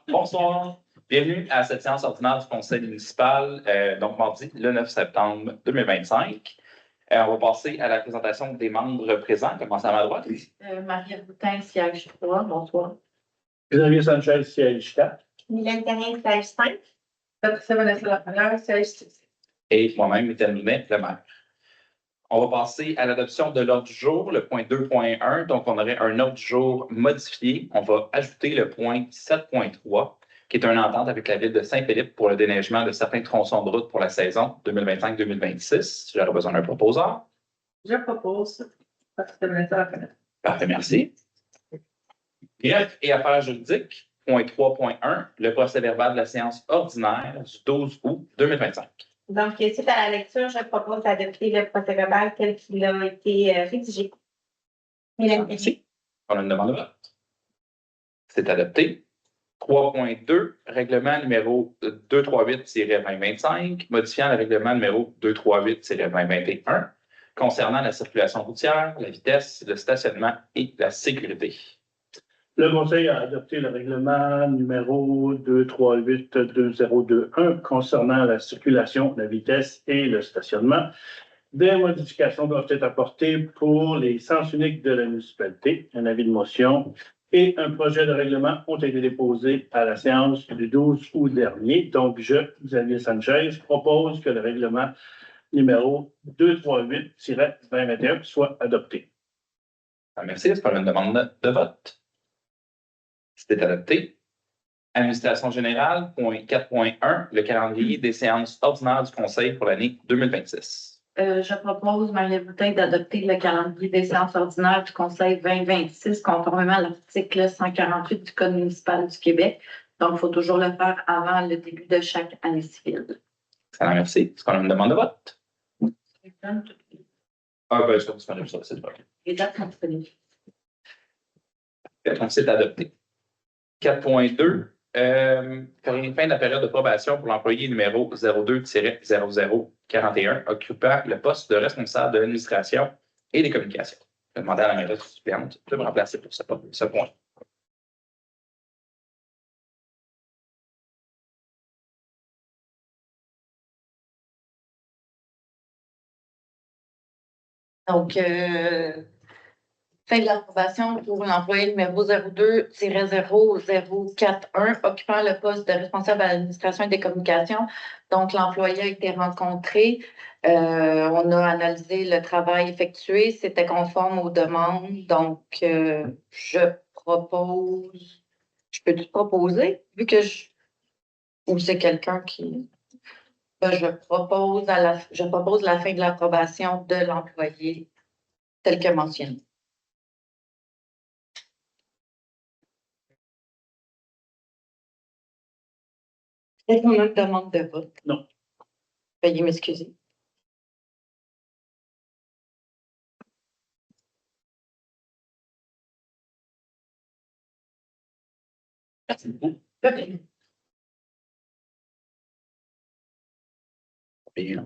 Bonsoir. Bienvenue à cette séance ordinaire du conseil municipal, donc mardi, le 9 septembre 2025. On va passer à la présentation des membres présents. Commençons à ma droite. Marie Boutin, siège 3, bonsoir. Xavier Sanchez, siège 4. Mylène Terrien, siège 5. Patricia Vanessa Lafrenière, siège 6. Et moi-même, Étienne Lounet, le maire. On va passer à l'adoption de l'ordre du jour, le point 2.1. Donc, on aurait un ordre du jour modifié. On va ajouter le point 7.3, qui est une entente avec la ville de Saint-Philippe pour le déneigement de certains tronçons de route pour la saison 2025-2026. J'aurais besoin d'un proposeur. Je propose Patricia Vanessa Lafrenière. Parfait, merci. Greffe et affaires juridiques, point 3.1, le procès-verbal de la séance ordinaire du 12 août 2025. Donc, suite à la lecture, je propose d'adopter le procès-verbal tel qu'il a été rédigé. Mylène Terrien. Merci. On a une demande de vote. C'est adopté. 3.2, règlement numéro 238-2025, modifiant le règlement numéro 238-2021, concernant la circulation routière, la vitesse, le stationnement et la sécurité. Le Conseil a adopté le règlement numéro 238-2021 concernant la circulation, la vitesse et le stationnement. Des modifications doivent être apportées pour les sens uniques de la municipalité. Un avis de motion et un projet de règlement ont été déposés à la séance du 12 août dernier. Donc, je, Xavier Sanchez, propose que le règlement numéro 238-2021 soit adopté. Merci. Est-ce qu'on a une demande de vote? C'est adopté. Administration générale, point 4.1, le calendrier des séances ordinaires du Conseil pour l'année 2026. Je propose, Marie Boutin, d'adopter le calendrier des séances ordinaires du Conseil 2026 conformément à l'article 148 du Code municipal du Québec. Donc, il faut toujours le faire avant le début de chaque année civile. Excellent, merci. Est-ce qu'on a une demande de vote? Je suis disponible sur le site. Les dates sont disponibles. Donc, c'est adopté. 4.2, fin de la période de probation pour l'employé numéro 02-0041 occupant le poste de responsable de l'administration et des communications. Je vais demander à la mairesse suppléante de me remplacer pour ce point. Donc, fin de l'approbation pour l'employé numéro 02-0041 occupant le poste de responsable de l'administration et des communications. Donc, l'employé a été rencontré. On a analysé le travail effectué. C'était conforme aux demandes. Donc, je propose... Je peux-tu proposer? Vu que ou c'est quelqu'un qui... Je propose la fin de l'approbation de l'employé tel que mentionné. Est-ce qu'on a une demande de vote? Non. Veuillez m'excuser. Merci beaucoup. Bien.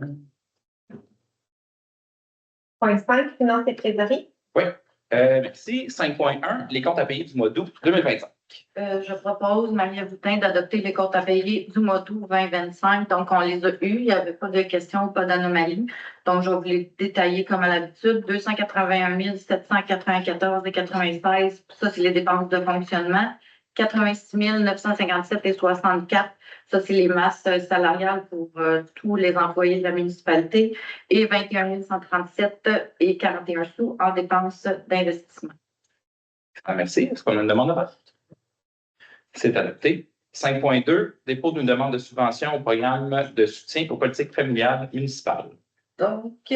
Point 5, finance et trésorerie. Oui. Merci. 5.1, les comptes à payer du mois d'août 2025. Je propose, Marie Boutin, d'adopter les comptes à payer du mois d'août 2025. Donc, on les a eus. Il n'y avait pas de questions, pas d'anomalies. Donc, je vais vous les détailler comme à l'habitude. 281 794,96. Ça, c'est les dépenses de fonctionnement. 86 957,64. Ça, c'est les masses salariales pour tous les employés de la municipalité. Et 21 137,41 sous en dépenses d'investissement. Merci. Est-ce qu'on a une demande de vote? C'est adopté. 5.2, dépôt d'une demande de subvention au programme de soutien aux politiques familiales municipales. Donc,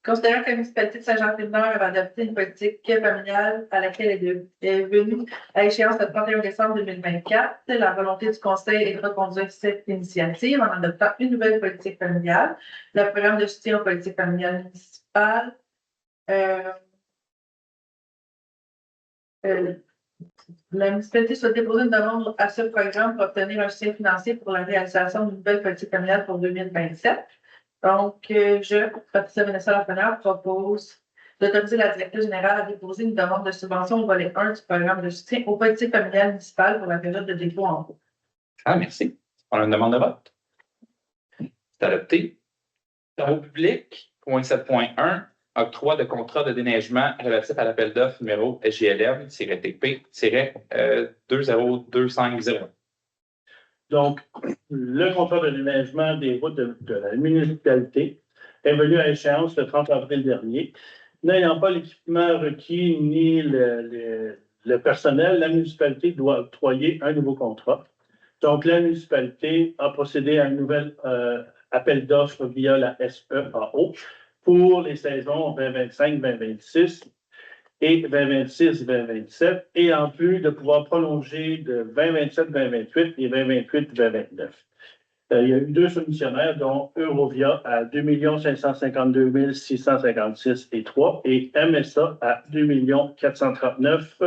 considérant que la municipalité de Saint-Jean-Séminaire a adopté une politique familiale à laquelle elle est venue à échéance le 31 décembre 2024, la volonté du Conseil est de reconduire cette initiative en adoptant une nouvelle politique familiale, le programme de soutien aux politiques familiales municipales. La municipalité souhaite déposer une demande à ce programme pour obtenir un soutien financier pour la réalisation d'une nouvelle politique familiale pour 2027. Donc, je, Patricia Vanessa Lafrenière, propose d'autoriser la directrice générale à déposer une demande de subvention au volet 1 du programme de soutien aux politiques familiales municipales pour la période de dépôt en cours. Ah, merci. On a une demande de vote. C'est adopté. Travaux publics, point 7.1, octroi de contrat de déneigement relatif à l'appel d'offres numéro SGLM-TP-20250. Donc, le contrat de déneigement des routes de la municipalité est venu à échéance le 30 avril dernier. N'ayant pas l'équipement requis ni le personnel, la municipalité doit octroyer un nouveau contrat. Donc, la municipalité a procédé à un nouvel appel d'offres via la SEAO pour les saisons 2025-2026 et 2026-2027, et en plus de pouvoir prolonger de 2027-2028 et 2028-2029. Il y a eu 2 soumissionnaires, dont Eurovia à 2 552 656 et 3 et MSA à 2 439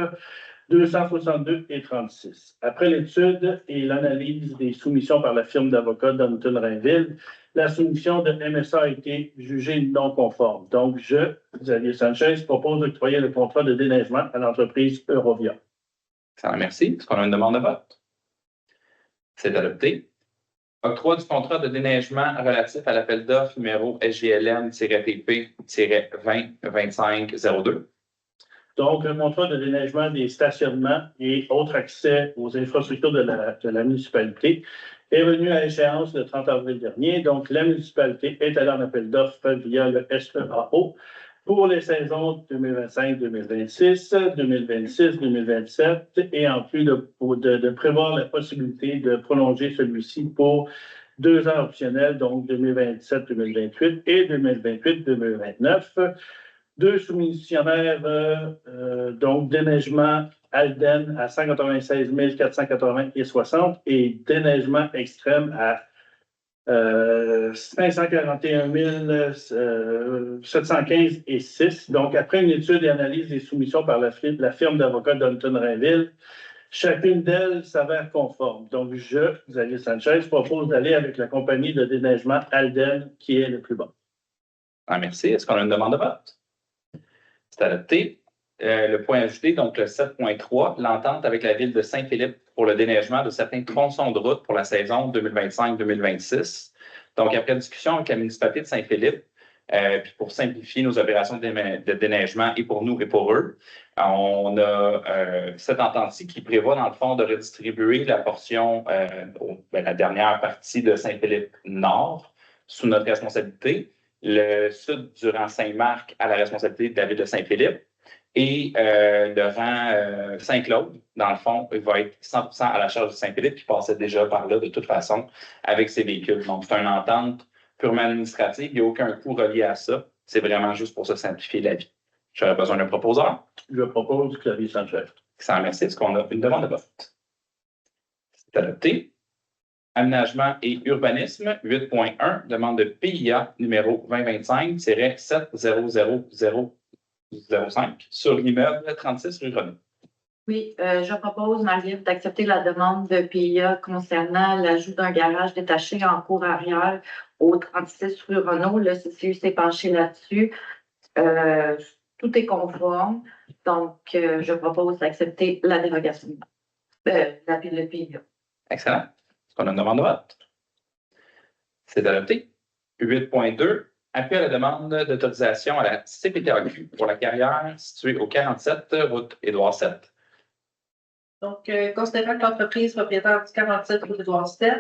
262 et 36. Après l'étude et l'analyse des soumissions par la firme d'avocats d'Hamilton-Rainville, la soumission de MSA a été jugée non conforme. Donc, je, Xavier Sanchez, propose d'octroyer le contrat de déneigement à l'entreprise Eurovia. Merci. Est-ce qu'on a une demande de vote? C'est adopté. Octroi du contrat de déneigement relatif à l'appel d'offres numéro SGLM-TP-2025-02. Donc, le contrat de déneigement des stationnements et autres accès aux infrastructures de la municipalité est venu à échéance le 30 avril dernier. Donc, la municipalité est allée en appel d'offres via le SEAO pour les saisons 2025-2026, 2026-2027 et en plus de prévoir la possibilité de prolonger celui-ci pour 2 ans optionnels, donc 2027-2028 et 2028-2029. 2 soumissionnaires, donc déneigement Alden à 196 480 et 60 et déneigement extrême à 541 715 et 6. Donc, après une étude et analyse des soumissions par la firme d'avocats d'Hamilton-Rainville, chacune d'elles s'avère conforme. Donc, je, Xavier Sanchez, propose d'aller avec la compagnie de déneigement Alden qui est le plus bon. Ah, merci. Est-ce qu'on a une demande de vote? C'est adopté. Le point ajouté, donc le 7.3, l'entente avec la ville de Saint-Philippe pour le déneigement de certains tronçons de route pour la saison 2025-2026. Donc, après discussion avec la municipalité de Saint-Philippe, puis pour simplifier nos opérations de déneigement et pour nous et pour eux, on a cette entente-ci qui prévoit, dans le fond, de redistribuer la portion, la dernière partie de Saint-Philippe Nord sous notre responsabilité, le sud du rang Saint-Marc à la responsabilité de la ville de Saint-Philippe et le rang Saint-Claude, dans le fond, il va être 100% à la charge de Saint-Philippe qui passait déjà par là de toute façon avec ses véhicules. Donc, c'est une entente purement administrative, il n'y a aucun coût relié à ça. C'est vraiment juste pour se simplifier la vie. J'aurais besoin d'un proposeur. Je propose Xavier Sanchez. Merci. Est-ce qu'on a une demande de vote? C'est adopté. Aménagement et urbanisme, 8.1, demande de PIA numéro 2025-70005 sur l'immeuble 36 rue Renaud. Oui, je propose, Marie-Ève, d'accepter la demande de PIA concernant l'ajout d'un garage détaché en cour arrière au 36 rue Renaud. Le CCU s'est penché là-dessus. Tout est conforme. Donc, je propose d'accepter la dérogation de PIA. Excellent. Est-ce qu'on a une demande de vote? C'est adopté. 8.2, appui à la demande d'autorisation à la CPTAQ pour la carrière située au 47 route Édouard VII. Donc, considérant que l'entreprise propriétaire du 47 rue Édouard VII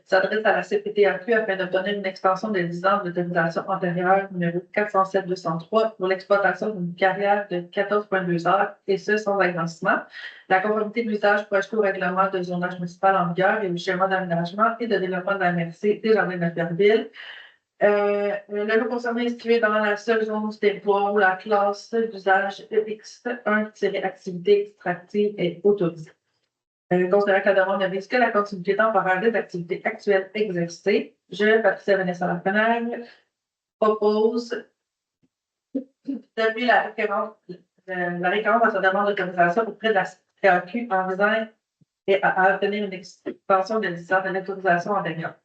s'adresse à la CPTAQ afin d'obtenir une extension de 10 ans d'autorisation antérieure numéro 407-203 pour l'exploitation d'une carrière de 14,2 heures, et ce, sans agrandissement. La conformité de l'usage projetée au règlement de zonage municipal en vigueur et au schéma d'aménagement et de développement de la MRC des Jardins de Pierreville. Le lot concerné est situé dans la seule zone du territoire où la classe d'usage X1-activité extractive est autorisée. Considérant que la demande ne vise que la continuité temporaire des activités actuelles exercées, je, Patricia Vanessa Lafenère, propose d'appuyer la référence à sa demande d'autorisation auprès de la CPTAQ en visant à obtenir une extension de 10 ans de l'autorisation antérieure.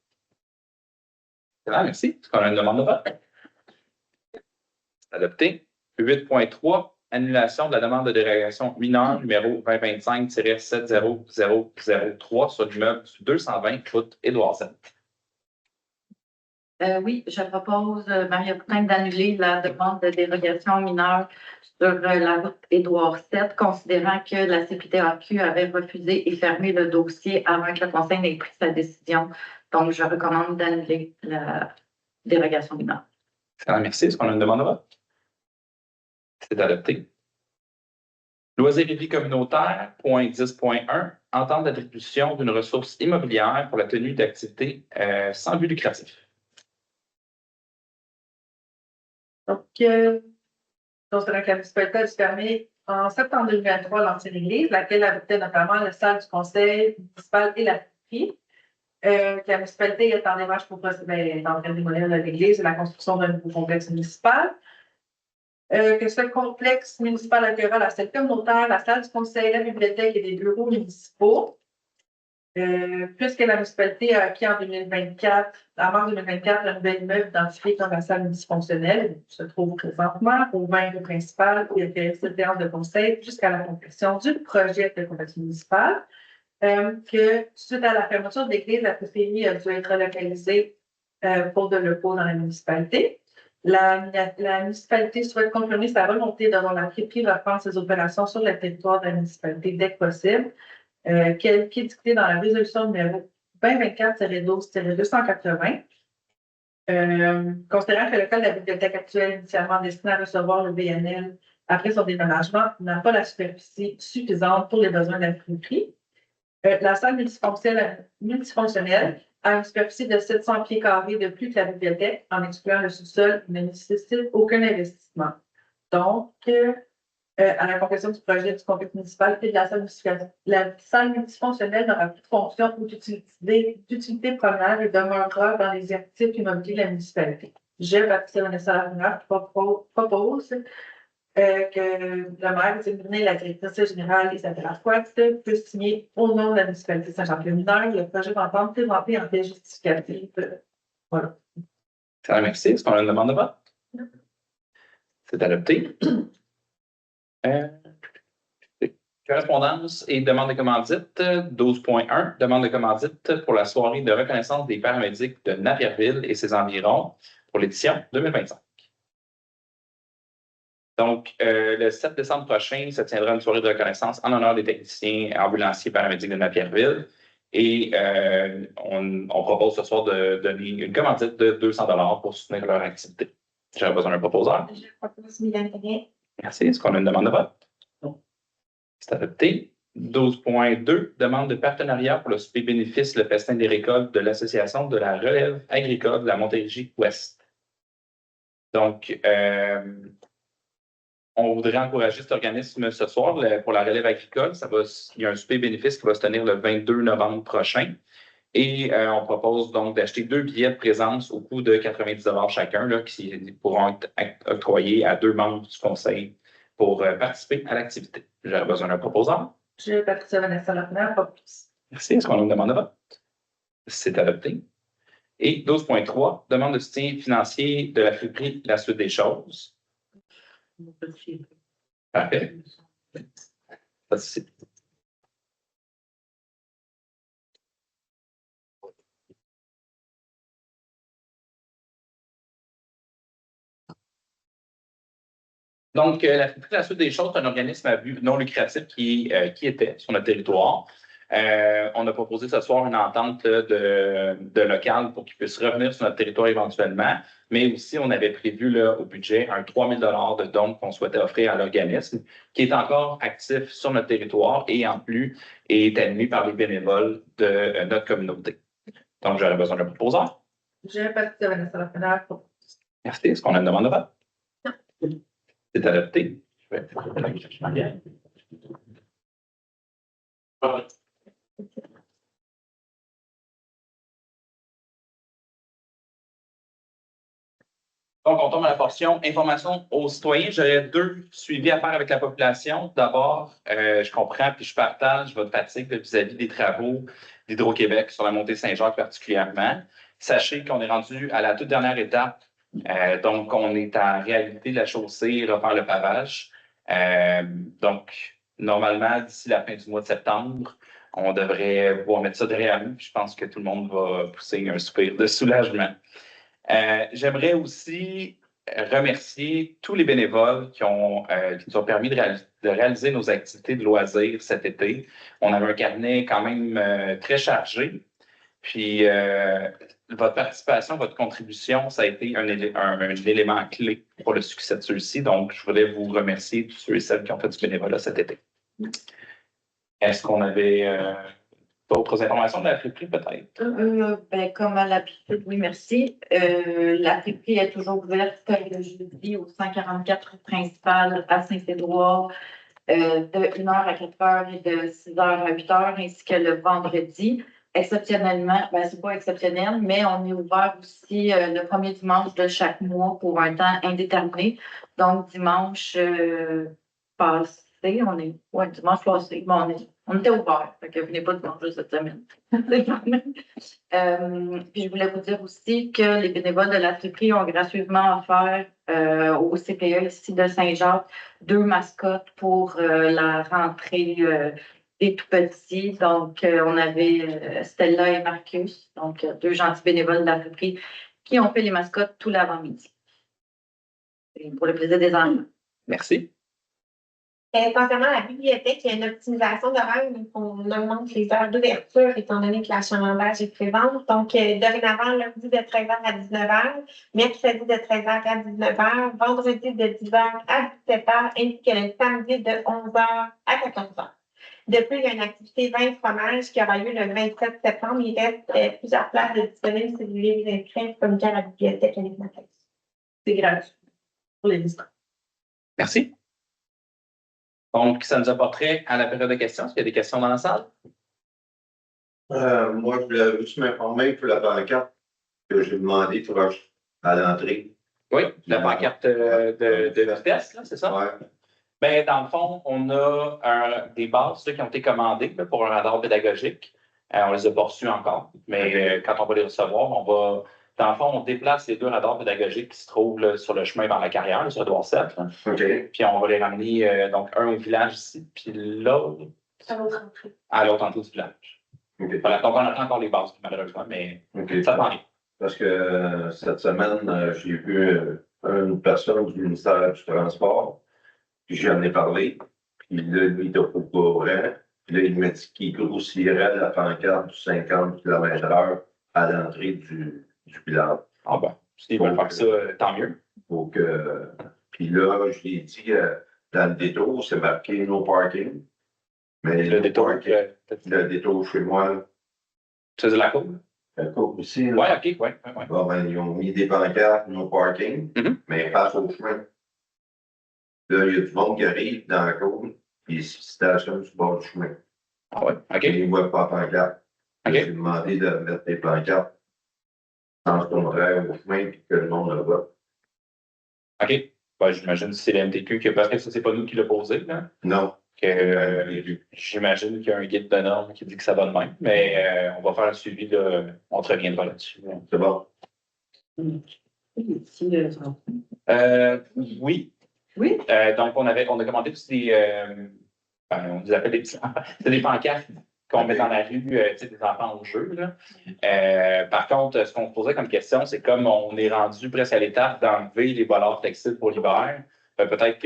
Merci. Est-ce qu'on a une demande de vote? Adopté. 8.3, annulation de la demande de dérogation mineure numéro 2025-70003 sur l'immeuble du 220 route Édouard VII. Oui, je propose, Maria Boutin, d'annuler la demande de dérogation mineure sur la route Édouard VII, considérant que la CPTAQ avait refusé et fermé le dossier avant que le Conseil n'ait pris sa décision. Donc, je recommande d'annuler la dérogation mineure. Merci. Est-ce qu'on a une demande de vote? C'est adopté. Loisirs et vie communautaire, point 10.1, entente d'attribution d'une ressource immobilière pour la tenue d'activités sans but lucratif. Donc, considérant que la municipalité a fermé en septembre 2023 l'ancienne église, laquelle abritait notamment la salle du conseil municipal et la friperie. La municipalité est en démarche pour procéder en train de démolir l'église et la construction d'un nouveau complexe municipal. Que ce complexe municipal accueillera la salle communautaire, la salle du conseil, la bibliothèque et des bureaux municipaux. Puisque la municipalité a acquis en 2024, en mars 2024, un nouvel immeuble identifié comme la salle multifonctionnelle, qui se trouve présentement au 20 rue principale, où il y a des séances de conseil jusqu'à la complétion du projet de complexe municipal. Que suite à la fermeture de l'église, la PCI a dû être relocalisée pour de locaux dans la municipalité. La municipalité souhaite confirmer sa volonté d'avoir la friperie reprendre ses opérations sur le territoire de la municipalité dès que possible, qui est dictée dans la résolution numéro 2024-12-280. Considérant que le local de la bibliothèque actuelle, initialement destiné à recevoir le BNL après son déménagement, n'a pas la superficie suffisante pour les besoins de la friperie. La salle multifonctionnelle a une superficie de 700 pieds carrés de plus que la bibliothèque, en excluant le sous-sol, ne nécessite aucun investissement. Donc, à la complétion du projet du complexe municipal et de la salle multifonctionnelle n'aura plus de fonction ou d'utilité première et demeurera dans les actifs immobiliers de la municipalité. Je, Patricia Vanessa Lafrenière, propose que le maire, la directrice générale Isabelle Arquette, puisse signer au nom de la municipalité Saint-Jean-Pied-Mineur le projet d'entente présenté en pièce justificative. Voilà. Merci. Est-ce qu'on a une demande de vote? Non. C'est adopté. Correspondance et demande de commandite, 12.1, demande de commandite pour la soirée de reconnaissance des paramédics de Napierville et ses environs pour l'édition 2025. Donc, le 7 décembre prochain, se tiendra une soirée de reconnaissance en honneur des techniciens ambulanciers paramédics de Napierville. Et on propose ce soir de donner une commandite de 200 $ pour soutenir leur activité. J'aurais besoin d'un proposeur. Je propose Mylène Perret. Merci. Est-ce qu'on a une demande de vote? Non. C'est adopté. 12.2, demande de partenariat pour le souper bénéfice, le festin des récoltes de l'Association de la relève agricole de la Montérégie-Ouest. Donc, on voudrait encourager cet organisme ce soir pour la relève agricole. Il y a un souper bénéfice qui va se tenir le 22 novembre prochain. Et on propose donc d'acheter 2 billets de présence au coût de 90 $ chacun, là, qui pourront être octroyés à 2 membres du conseil pour participer à l'activité. J'aurais besoin d'un proposeur. Je, Patricia Vanessa Lafrenière, propose. Merci. Est-ce qu'on a une demande de vote? C'est adopté. Et 12.3, demande de soutien financier de la friperie La Suite des choses. Parfait. Pas de souci. Donc, la friperie La Suite des choses, c'est un organisme à but non lucratif qui était sur notre territoire. On a proposé ce soir une entente de local pour qu'ils puissent revenir sur notre territoire éventuellement, mais aussi on avait prévu là, au budget un 3 000 $ de dons qu'on souhaitait offrir à l'organisme, qui est encore actif sur notre territoire et en plus est animé par les bénévoles de notre communauté. Donc, j'aurais besoin d'un proposeur. Je, Patricia Vanessa Lafrenière, propose. Merci. Est-ce qu'on a une demande de vote? Non. C'est adopté. Donc, on tombe à la portion information aux citoyens. J'aurais 2 suivis à faire avec la population. D'abord, je comprends puis je partage votre fatigue vis-à-vis des travaux d'Hydro-Québec sur la montée Saint-Jacques particulièrement. Sachez qu'on est rendu à la toute dernière étape Donc, on est en réalité la chaussée, refaire le pavage. Donc, normalement, d'ici la fin du mois de septembre, on devrait pouvoir mettre ça derrière nous. Je pense que tout le monde va pousser un soupir de soulagement. J'aimerais aussi remercier tous les bénévoles qui nous ont permis de réaliser nos activités de loisirs cet été. On avait un carnet quand même très chargé. Puis, votre participation, votre contribution, ça a été un élément clé pour le succès de ceux-ci. Donc, je voulais vous remercier tous ceux et celles qui ont fait du bénévolat cet été. Est-ce qu'on avait d'autres informations de la friperie, peut-être? Comme à l'habitude, oui, merci. La friperie est toujours ouverte le jeudi au 144 principal à Saint-Édouard de 1h à 4h et de 6h à 8h, ainsi que le vendredi. Exceptionnellement, c'est pas exceptionnel, mais on est ouvert aussi le premier dimanche de chaque mois pour un temps indéterminé. Donc, dimanche passé, dimanche passé, bon, on était ouvert, fait que venez pas dimanche cette semaine. Puis je voulais vous dire aussi que les bénévoles de la friperie ont gracieusement offert au CPE ici de Saint-Jacques 2 mascottes pour la rentrée des tout petits. Donc, on avait Stella et Marcus, donc 2 gentils bénévoles de la friperie qui ont fait les mascottes tout l'avant-midi. Et pour le plaisir des enfants. Merci. Concernant la bibliothèque, il y a une optimisation d'horaire, donc on augmente les heures d'ouverture étant donné que l'achalandage est présente. Donc, dorénavant, lundi de 13h à 19h, mercredi de 13h à 19h, vendredi de 10h à 17h, ainsi que le samedi de 11h à 14h. De plus, il y a une activité 20 fromages qui aura lieu le 27 septembre. Il reste plusieurs places de disponibles si vous voulez vous inscrire, comme à la bibliothèque avec ma tête. C'est gratuit pour les visiteurs. Merci. Donc, ça nous apporterait à la période de questions. Est-ce qu'il y a des questions dans la salle? Moi, je voulais juste m'informer pour la pancarte que j'ai demandé pour à l'entrée. Oui, la pancarte de vitesse, c'est ça? Oui. Bien, dans le fond, on a des bases qui ont été commandées là, pour un radar pédagogique. On les a pas reçues encore, mais quand on va les recevoir, dans le fond, on déplace les 2 radars pédagogiques qui se trouvent là, sur le chemin vers la carrière, là, sur Édouard 7. Là. OK. Puis on va les ramener, donc un au village ici, puis l'autre à l'autre entrée du village. OK. Voilà, donc on attend encore les bases, malheureusement, mais ça s'en vient. Parce que cette semaine, j'ai vu une personne du ministère du Transport, puis j'en ai parlé, puis là, lui, il était au courant. Puis là, il m'a dit qu'il grossirait la pancarte du 50 km/h à l'entrée du village. Ah ben, s'ils veulent faire ça, tant mieux. Donc, puis là, je lui ai dit, dans le détour, c'est marqué no parking. Mais Le détour, le détour chez moi, tu faisais la cour? la cour aussi. Oui, OK, oui. Bon, ben, ils ont mis des pancartes, no parking, mais face au chemin. Là, il y a du monde qui arrive dans la cour, puis il se stationne sur le bord du chemin. Ah ouais, OK. Ils ne voient pas la pancarte. OK. J'ai demandé de mettre des pancartes en contraire au chemin, puis que le monde le voit. OK. Ben, j'imagine que c'est la MTQ qui a fait ça, c'est pas nous qui l'a posé, là. Non. J'imagine qu'il y a un guide de normes qui dit que ça va de même, mais on va faire un suivi, là, on te reviendra là-dessus. C'est bon. Oui. Oui. Donc, on a commandé aussi on les appelle c'est des pancartes qu'on met dans la rue, des enfants au jeu. Là. Par contre, ce qu'on se posait comme question, c'est comme on est rendu presque à l'étape d'enlever les bollards textiles pour l'hiver, peut-être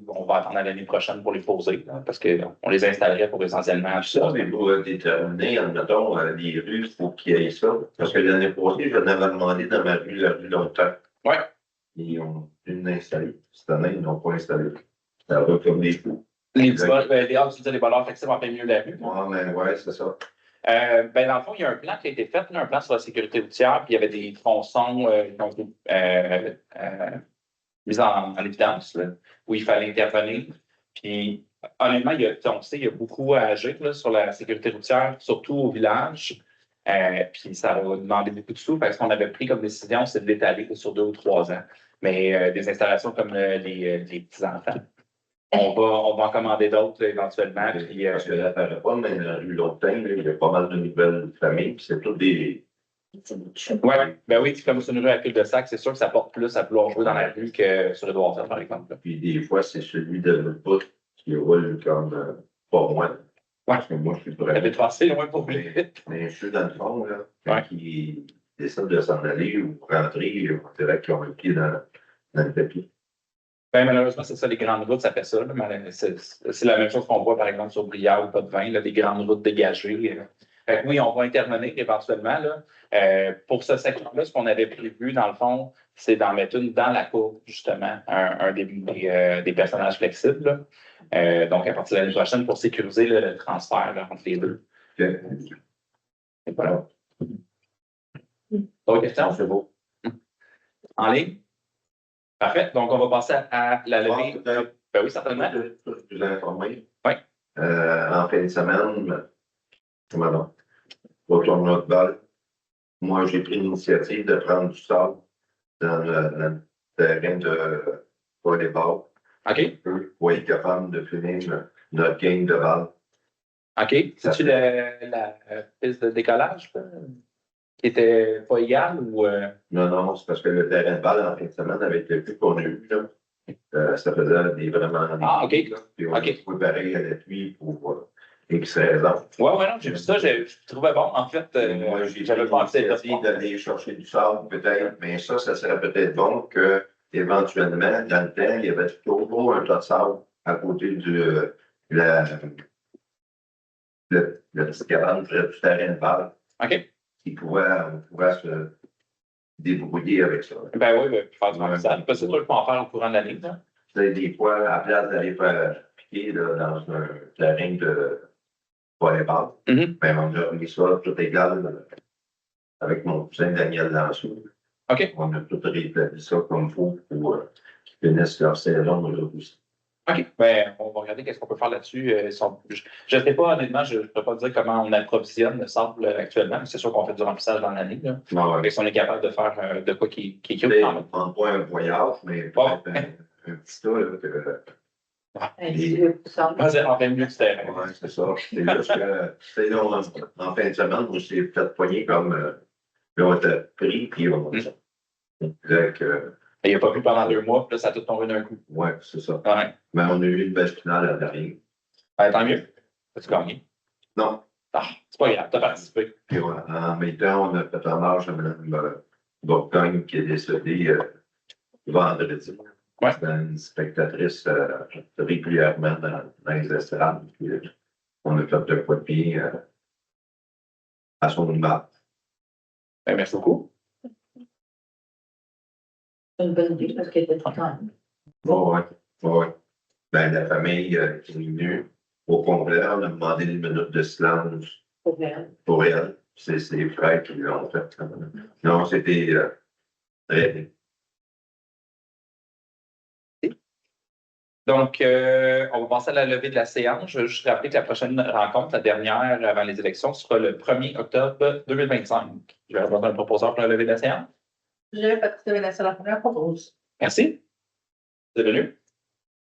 qu'on va attendre l'année prochaine pour les poser, là, parce qu'on les installerait pour essentiellement Ça, mais pour déterminer, admettons, les rues, il faut qu'il y ait ça. Parce que l'année passée, je l'avais demandé dans ma rue, la rue Longtemps. Oui. Ils ont une installée. Cette année, ils n'ont pas installé. Ça va comme des fous. Les bollards textiles en plein milieu de la rue. Ouais, c'est ça. Dans le fond, il y a un plan qui a été fait, un plan sur la sécurité routière, puis il y avait des tronçons qui ont été mis en évidence, là, où il fallait intervenir. Puis, honnêtement, on sait, il y a beaucoup à agir là, sur la sécurité routière, surtout au village. Puis, ça va demander beaucoup de sous. Ce qu'on avait pris comme décision, c'est de l'étaler sur 2 ou 3 ans. Mais des installations comme les petits-enfants, on va en commander d'autres éventuellement. Puis, parce que là, ça pas, mais dans la rue Longtemps, il y a pas mal de nouvelles familles. Puis c'est tous des petit bout de chou. Oui, ben oui, comme c'est une rue à cul-de-sac, c'est sûr que ça porte plus à vouloir jouer dans la rue que sur Édouard, par exemple. Puis des fois, c'est celui de notre bout qui roule comme pas moins. Parce que moi, je suis Ça fait vraiment. passer loin pour lui. Mais je suis dans le fond, là, quand Ouais. ils décident de s'en aller ou rentrer, on dirait qu'ils ont un pied dans le tapis. Ben, malheureusement, c'est ça, les grandes routes, ça fait ça. Là, mais c'est la même chose qu'on voit, par exemple, sur Briard ou Pas-de-Vin, là, des grandes routes dégagées. Fait que oui, on va intervenir éventuellement. Là. Pour ce secteur-là, ce qu'on avait prévu, dans le fond, c'est d'en mettre une dans la cour, justement, un des personnages flexibles. Là. Donc, à partir de l'année prochaine, pour sécuriser le transfert là, entre les deux. Ok. Et voilà. D'autres questions? C'est beau. En ligne? Parfait. Donc, on va passer à la levée. peut-être. Ben oui, certainement. Je vous ai informé. Oui. En fin de semaine, voilà, au tournoi de balle, moi, j'ai pris l'initiative de prendre du sable dans le terrain de volleyball. OK. Pour être capable de finir notre game de balle. OK. C'est-tu la piste de décollage qui était pas égale ou. Non, c'est parce que le terrain de balle en fin de semaine, avec le plus qu'on a eu, là, ça faisait vraiment des Ah, OK. là. Puis on a OK. préparé à la pluie pour X raisons. Ouais, non, j'ai vu ça, je trouvais bon. En fait, Moi, j'ai j'avais pris pensé l'initiative d'aller chercher du sable, peut-être, mais ça serait peut-être bon que, éventuellement, dans le temps, il y avait toujours un tas de sable à côté le petit cabane près du terrain de balle. OK. On pourrait se débrouiller avec ça. Ben oui, faire du remplissage. C'est sûr qu'on peut en faire au courant de l'année. Là. Tu sais, des fois, à la place d'aller faire piquer là, dans un terrain de volleyball, Mhm. ben, on a mis ça tout égal avec mon cousin Daniel Lansou. OK. On a tout rétabli ça comme il faut pour qu'ils finissent leur saison aujourd'hui. OK. Ben, on va regarder qu'est-ce qu'on peut faire là-dessus. Je ne sais pas, honnêtement, je ne peux pas dire comment on approvisionne le sable actuellement, mais c'est sûr qu'on fait du remplissage dans l'année. Là. Non, Si on est capable de faire de quoi qui est on cute quand ne même. prend pas un voyage, mais Bon. peut-être un petit tas. Là, que, Un petit peu plus simple. Vas-y, en plein milieu du terrain. ouais, c'est ça. C'est juste que, tu sais, là, en fin de semaine, on s'est peut-être poigné comme. Là, on était pris, puis on disait que. Il n'y a pas plu pendant 2 mois, puis là, ça a tout tombé d'un coup. Ouais, c'est ça. Ouais. Mais on a eu une belle finale à l'arrivée. Ben, tant mieux. As-tu gagné? Non. Ah, c'est pas grave, t'as participé. Puis en même temps, on a fait hommage à Mme Bourgogne qui est décédée vendredi. Ouais. C'était une spectatrice régulièrement dans les estrades. Puis, on a fait un point de pied à son image. Ben, merci beaucoup. C'est une bonne idée parce qu'elle était trop grande. Oui. Ben, la famille qui est venue au complet, on a demandé une minute de silence Pour elle. pour elle. C'est ses frères qui l'ont fait. Non, c'était très bien. Donc, on va passer à la levée de la séance. Je veux juste rappeler que la prochaine rencontre, la dernière avant les élections, sera le 1er octobre 2025. Je vais avoir un proposeur pour la levée de la séance. Je vais participer à la première propose. Merci. C'est venu.